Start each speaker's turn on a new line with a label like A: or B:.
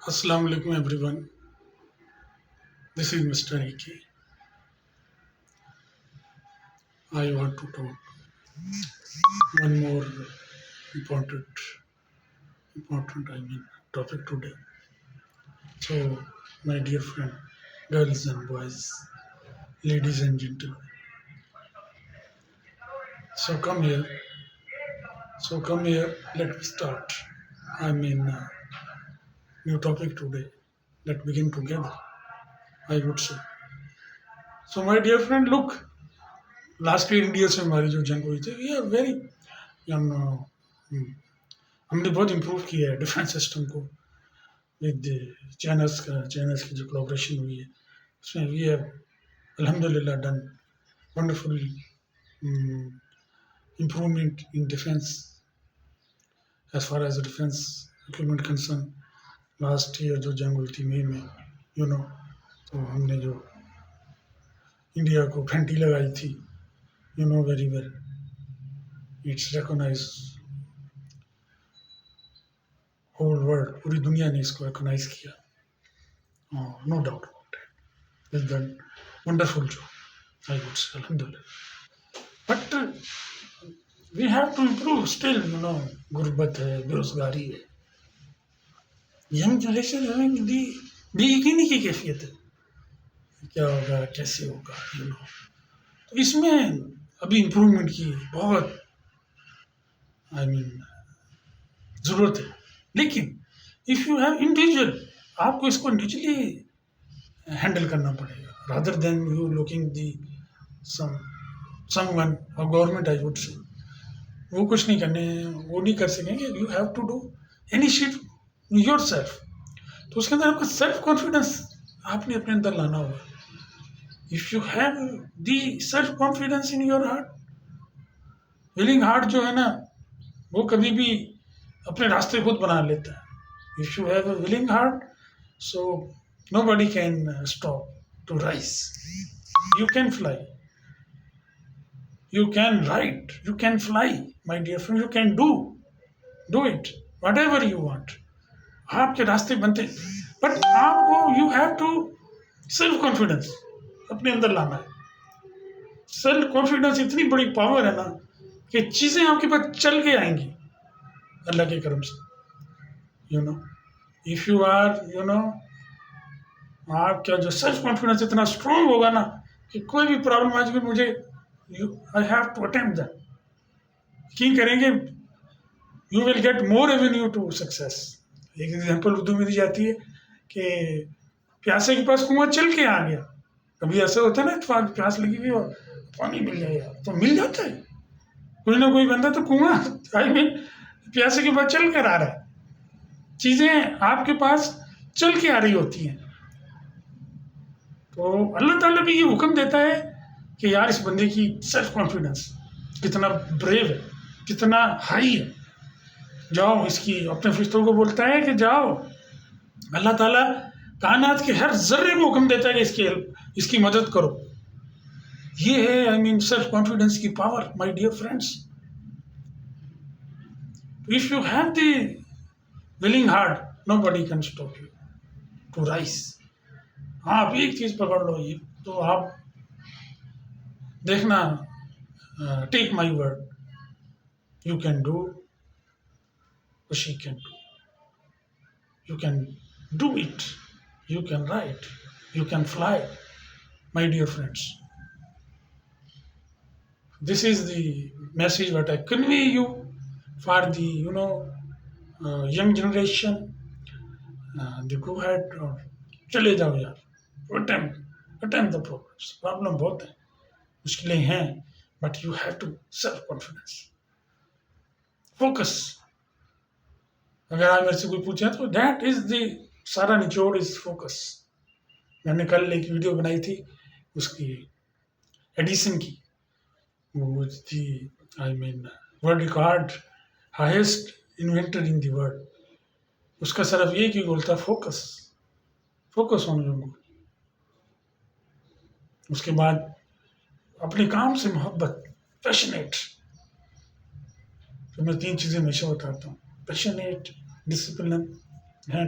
A: Assalamu alaikum everyone. This is Mr. AK. I want to talk one more important topic today. So, my dear friend, girls and boys, ladies and gentlemen. So come here. Let me start. I mean, new topic today. Let's begin together. I would say. So my dear friend, look. Last year India से हमारी जो जंग हुई थी we are very हमने बहुत improve किया है डिफेंस सिस्टम को विद चाइनास की जो कोलैबोरेशन हुई है उसमें वी हैव अल्हम्दुलिल्लाह done wonderful improvement in defence as far as defence equipment concern last year जो जंग हुई थी मई में तो हमने जो इंडिया को घंटी लगाई थी very well. It's recognized whole world, पूरी दुनिया ने इसको recognize किया. No doubt about it. It's done wonderful job, I would say, alhamdulillah. But we have to improve still, गुर्बत है, बेरोजगारी है. Young generation having बेयकीनी की कैफियत है. क्या होगा, कैसे होगा, तो इसमें अभी इम्प्रूवमेंट की बहुत ज़रूरत है. लेकिन इफ़ यू हैव इंडिविजुअल आपको इसको इंडिविजुअली हैंडल करना पड़ेगा rather than you looking the someone और गवर्नमेंट आई वुड से वो कुछ नहीं करने वो नहीं कर सकेंगे. You have to do initiate yourself. तो उसके अंदर आपका सेल्फ कॉन्फिडेंस आपने अपने अंदर लाना होगा. If you have the self confidence in your heart, willing heart जो है ना वो कभी भी अपने रास्ते खुद बना लेता है. If you have a willing heart so nobody can stop to rise. You can fly, you can write, you can fly, my dear friend. You can do it whatever you want. आपके रास्ते बनते हैं. But आपको you have to self confidence अपने अंदर लाना है. Self confidence इतनी बड़ी पावर है ना कि चीज़ें आपके पास चल के आएंगी अल्लाह के करम से. इफ यू आर आपका जो सेल्फ कॉन्फिडेंस इतना स्ट्रांग होगा ना कि कोई भी प्रॉब्लम आज भी मुझे I have to attempt that. की करेंगे you will get more avenue to success. एक एग्जांपल उर्दू में दी जाती है कि प्यासे के पास कुआं चल के आ गया. कभी ऐसा होता है ना प्यास लगी हुई और पानी मिल जाएगा तो मिल जाता है. कोई ना कोई बंदा तो कुआं प्यासे के पास चल कर आ रहा है. चीज़ें आपके पास चल के आ रही होती हैं. तो अल्लाह ताला भी ये हुक्म देता है कि यार इस बंदे की सेल्फ कॉन्फिडेंस कितना ब्रेव है, कितना हाई है. जाओ इसकी अपने फरिश्तों को बोलता है कि जाओ. अल्लाह ताला कायनात के हर जर्रे को हुक्म देता है कि इसकी मदद करो. ये है सेल्फ कॉन्फिडेंस की power my dear friends. If you have the willing heart nobody can stop you to rise. आप एक चीज़ पकड़ लो ये तो आप देखना. Take my word, you can do she can do. You can do it, you can write, you can fly, my dear friends. This is the message what I convey you for the young generation. The go head और चले जाओ यार. Attempt the progress. Problem बहुत है, मुश्किलें हैं, but you have to self confidence. Focus. अगर आप मेरे से कोई पूछे तो दैट इज द सारा निचोड़ इज फोकस. मैंने कल एक वीडियो बनाई थी उसकी एडिसन की. वो थी world record highest inventor in the world. उसका सिर्फ ये कि बोलता फोकस ऑन योर गोल. उसके बाद अपने काम से मोहब्बत, पैशनेट. तो मैं 3 चीज़ें हमेशा बताता हूँ: पैशनेट, डिसिप्लिन